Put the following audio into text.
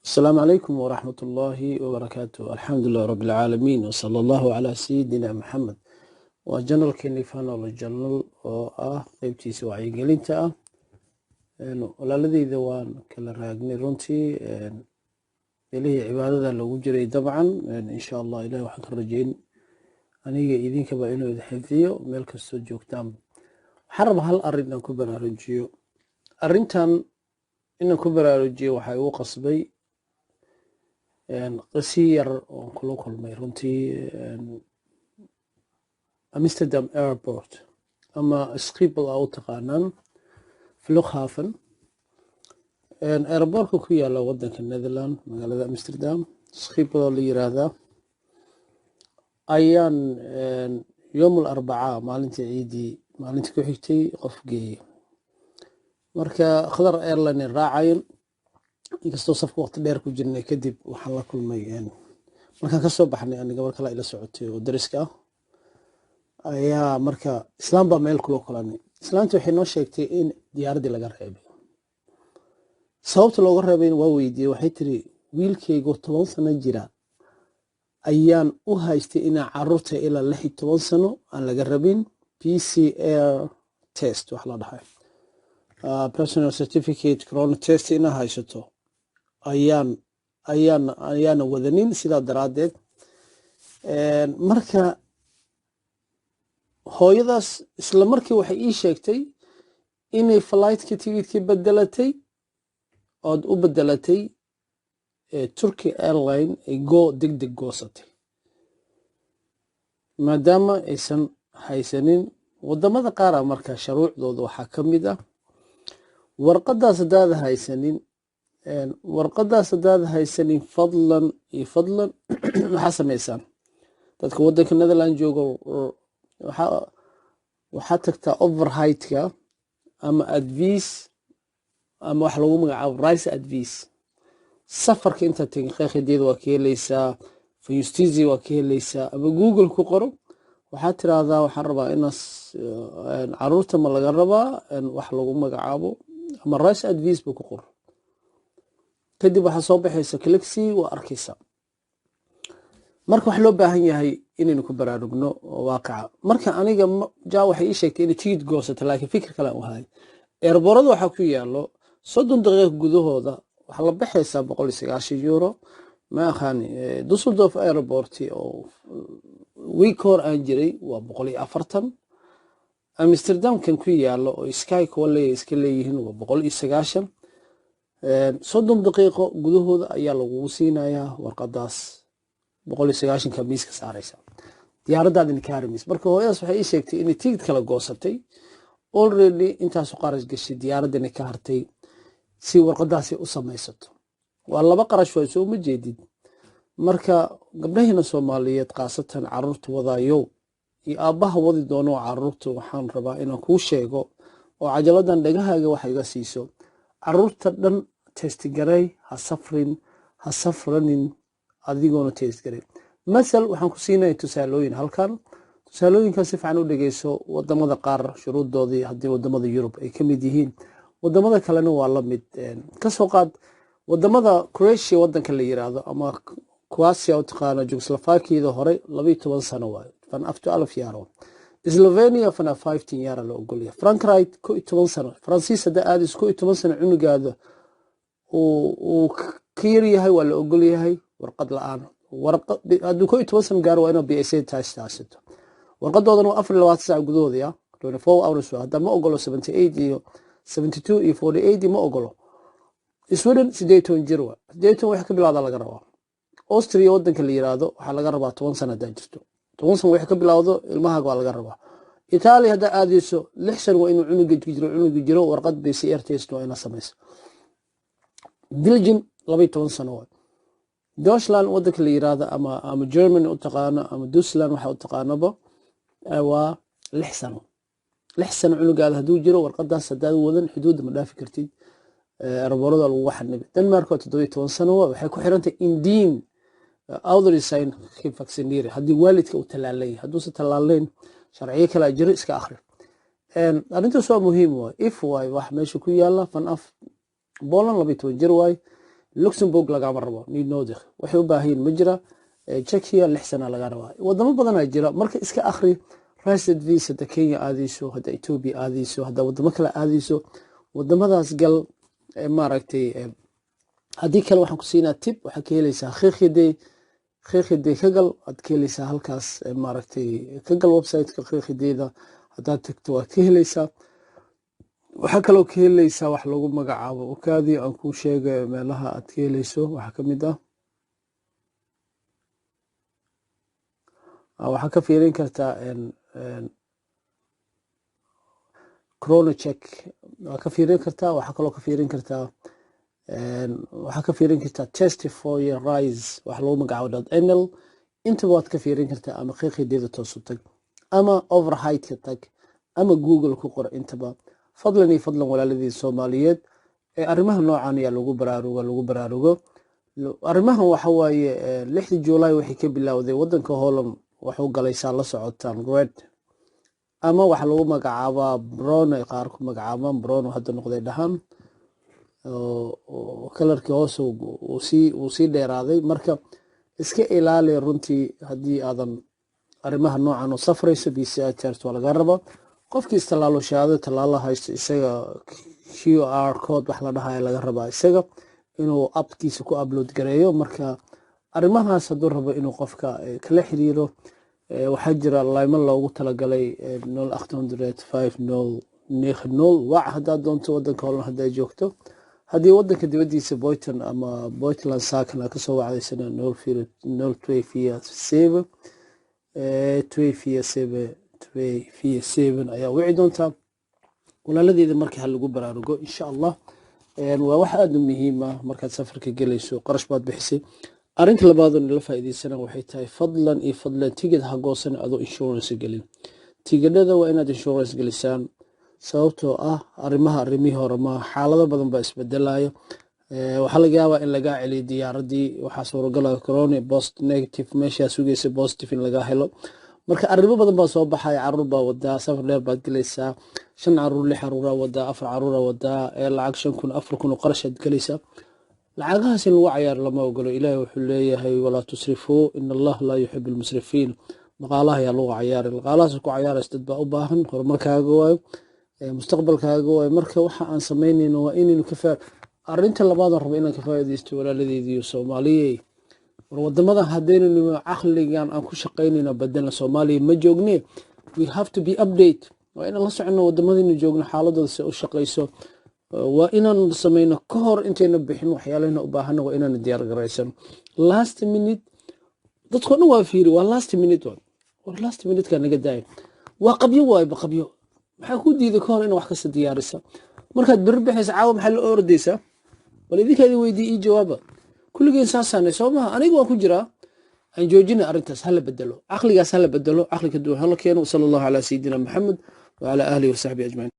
السلام عليكم ورحمة الله وبركاته. الحمد لله رب العالمين وصلى الله على سيدنا محمد وجنرال كيني فانول الجنرال قيبتي سواعي قلينتا ولا الذي ذوان كلا راقني رونتي إليه عبادة لو جري طبعا إن شاء الله إليه وحق الرجين أنيقى إذين كبا إنو إذا حفظيو ملك السجوك تام حرب هل أردنا كبرا رجيو أرنتان إنو كبرا رجيو وحيو قصبي قصير وكل ما يرونتي أمستردام إيربورت أما سقيبل أو تقانن في لوخهافن إيربورت كويا لو ودنك النذرلاند مقالة أمستردام سقيبل اللي هذا أيان يوم الأربعاء مالنتي عيدي مالنتي كوحيتي قفقي مركا خضر إيرلاين الراعين inkastoo safka waqti dheer ku jirnay kadib waxaan la kulmay markaan ka soo baxnay aniga gabar kale ila socotay oo dariska ayaa marka islaam baa meel kula kulanay islaantu waxay noo sheegtay in diyaaradii laga reebay sababta looga reebay waa weydiiyay waxay tiri wiilkaygu 10 sano jira ayaan u haystay in carruurta ilaa 16 sano aan laga rabin PCR test wax la dhahay personal certificate corona test ina haysato ayaan wadanin sidaa daraadeed marka hooyadaas isla markii waxay ii sheegtay inay flightka tigidhkii bedelatay ood u bedelatay Turkey Airline ay degdeg goosatay maadaama aysan haysanin wadamada qaar marka shuruucdooda waxaa ka mid ah warqadaas hadaad haysanin fadlan waxaa samaysaan dadka wadanka Netherland joogo waxaa tagtaa overheightka ama advice ama wax lagu magacaabo rice advice safarka inta tagin qeexdeeda waa ka helaysaa fayustizi waa ka helaysaa ama google ku qoro waxaa tiraahdaa waxaan rabaa inaas caruurta ma laga rabaa wax lagu magacaabo ama rice advice buu ku qor kadib waxa soo baxaysa kalexi waa arkaysa marka wax loo baahan yahay inaynu ku baraarugno waaqaca marka aniga waxay ii sheegtay in tigid goosata laakiin fikir kale u haay airborada waxa ku yaalo 30 daqiiqo gudahooda waxa la baxaysa 190 euro ma akhani Düsseldorf airport oo week hor aan jiray waa 140 Amsterdam kan ku yaalo oo Sky Quality iska leeyihiin waa 190 soddon daqiiqo gudahooda ayaa lagu siinayaa warqadaas 190 ka miiska saaraysa diyaaradaadin kaarimis marka hooyadaas waxay ii sheegtay in tigid kala goosatay already intaas qarash gashay diyaaradana ka hartay si warqadaasi u samaysato waa laba qarash way soo ma jeedid marka gabdhahina Soomaaliyeed qaasatan carruurta wadaayo iyo aabaha wadi doono carruurta waxaan rabaa inaan kuu sheego oo cajaladan dhagahaaga wax iga siiso carruurta dhan test garay ha safranin adigoona test garay masal waxaan ku siinay tusaalooyin halkan tusaalooyinka si fiican u dhageyso wadamada qaar shuruudoodii hadii wadamada Yurub ay ka mid yihiin wadamada kalena waa la mid ka soo qaad wadamada Croatia wadanka la yiraahdo ama Croatia oo taqaana Czechoslovakia hore 12 sano waay fan after 1000 yaro Slovenia fana 15 yaro la ogolyahay Frankreich 12 sano Faransiiska aad isku 12 sano cunugaada oo kiir yahay waa la ogolyahay warqad la'aan haduu 12 sano gaar waa inuu BSA taasto warqadoodana 24 saac gudahooda 24 hours hadda ma ogolo 78 iyo 72 iyo 48 ma ogolo Sweden 18 jir waa 18 wax ka bilaada laga rabaa Austria wadanka la yiraahdo waxa laga rabaa 10 sano hadda jirto 10 sano wax ka bilaawdo ilmaha waa laga rabaa Italy hadda aadiso 6 sano waa inuu cunuga jiro warqad PCR test waa inuu sameeyo Belgium 12 sano waa Deutschland wadanka la yiraahdo ama Germany u taqaano ama Deutschland waxa u taqaanaba waa 6 sano cunugaada haduu jiro warqadaas hadaad wadan xuduud ma dhaafi kartid arborada lagu xanibay Denmark 17 sano waxay ku xirantay indiin awdrisayn vaccinaire hadii waalidka uu talaalay haduu se talaalayn sharciyo kala jiro iska akhri arintaas waa muhiim waa if way wax meesha ku yaala fan af Poland 12 jir way luxembourg lagama rabo need nodig waxay u baahan yihiin ma jira Czechia 6 sano laga rabaa wadamo badan ayaa jira marka iska akhri rice advice hadda Kenya aadayso hadda Ethiopia aadayso hadda wadamo kale aadayso wadamadaas gal maaragtay haddii kale waxaan ku siinaa tip waxaa ka helaysaa qiiqidey kagal aad ka helaysaa halkaas maaragtay kagal website-ka qiiqideeda haddaad tagto waad ka helaysaa waxaa kaloo ka helaysaa wax lagu magacaabo okaadii aan kuu sheegay meelaha aad ka helayso waxaa ka mid waxaa ka fiirin kartaa corona check waa ka fiirin kartaa waxaa kaloo ka fiirin kartaa waxaa ka fiirin kartaa test for your rise wax lagu magacaabo .nl intaba waad ka fiirin kartaa ama qiiqideeda toosu tag ama overheight-ka tag ama google ku qor intaba fadlan walaaladii Soomaaliyeed arrimaha noocan ayaa lagu baraarugo arrimahan waxa waaye 6 July waxay ka bilowday wadanka Holland wuxuu galaysaa la socotaan red ama waxa lagu magacaabaa brown ay qaar ku magacaabaan brown hadda noqday dhahan oo kalarkii hoos uu sii dheeraaday marka iska ilaali runtii haddii aadan arrimaha noocan u safrayso PCR test waa laga rabaa qofkii istallaalo shahaado tallaalo haysto isaga QR code wax la dhahayo laga rabaa isaga inuu appkiisa ku upload gareeyo marka arrimahaas hadduu rabo inuu qofka kala xiriiro waxaa jira layman loogu talagalay 0800 wac haddaad doonto wadanka Holland haddaad joogto haddii wadanka dibadiisa Boyton ama Portland Saakan ka soo wacdaysana 0247 ayaa wici doontaa walaaladeeda markii hal lagu baraarugo insha Allah waa wax aad u muhiim ah markaad safarka galayso qarash baad bixisay arinta labaad oo la faa'iideysana waxay tahay fadlan tigid ha goosan adoo insurance galin tigidhada waa inaad insurance galisaan sababtoo ah arrimihii hore ma xaalado badan baa isbedelaya waxaa laga yaabaa in laga celiyo diyaaradii waxaa suuragal ah corona post negative meesha sugaysa positive in laga helo marka arrimo badan baa soo baxay caruur baa wadaa safar dheer baad galaysaa 5 caruur 6 caruur wadaa 4 caruur wadaa lacag 5,000 4,000 qarashaad galaysaa lacagahaas in lagu cayaar lama ogolo ilaahay wuxuu leeyahay walaa tusrifuu in allah laa yuhibbul musrifiin maqaalaha ayaa lagu cayaaray maqaalahaas ku cayaaraysa dad baa u baahan horumarkaaga waayo mustaqbalkaaga waayo marka waxa aan sameynayno waa inaynu ka arinta labaad rabo inaan ka faa'iideysto walaaladeedii Soomaaliyeed war wadamada hadeynayno aqligan aan ku shaqeynayno badalna Soomaaliya ma joogne we have to be update waa inaan la socono wadamadaynu joogno xaaladooda si u shaqeyso waa inaan sameyno ka hor intayna bixin waxyaalaha u baahan waa inaan diyaar gareysan last minute dadku dhan waa fiiri waa last minute ka naga daay waa qabyo maxaa ku diiday ka hor in wax ka sii diyaarisa markaad birbixaysa caawa maxaa la ordaysa wal idinkaadi weydii jawaaba kulligeen saasaanay Soomaha aniga waan ku jiraa aan joojina arintaas hala bedelo aqligaas hala bedelo aqliga duwan hala keeno sallallahu alayhi wa sallam Muhammad wa ala alihi wa sahbihi ajma'in